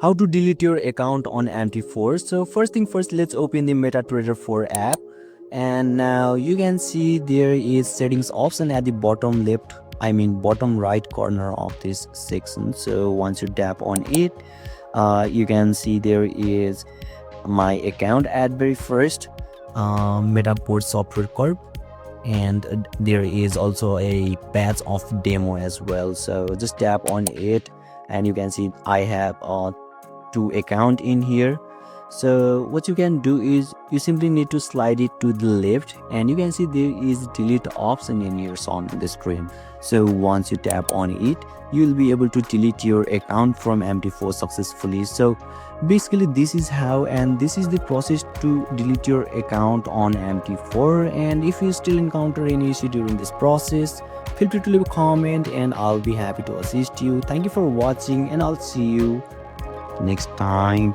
How to delete your account on MT4. So first thing first, let's open the MetaTrader 4 app, and now you can see there is settings option at the bottom left, bottom right corner of this section. So once you tap on it, you can see there is my account at very first, Metaport Software Corp, and there is also a patch of demo as well. So just tap on it and you can see I have two account in here. So what you can do is you simply need to slide it to the left, and you can see there is delete option in your on the screen. So once you tap on it, you will be able to delete your account from MT4 successfully. So basically this is how, and this is the process to delete your account on MT4. And if you still encounter any issue during this process, feel free to leave a comment and I'll be happy to assist you. Thank you for watching, and I'll see you next time.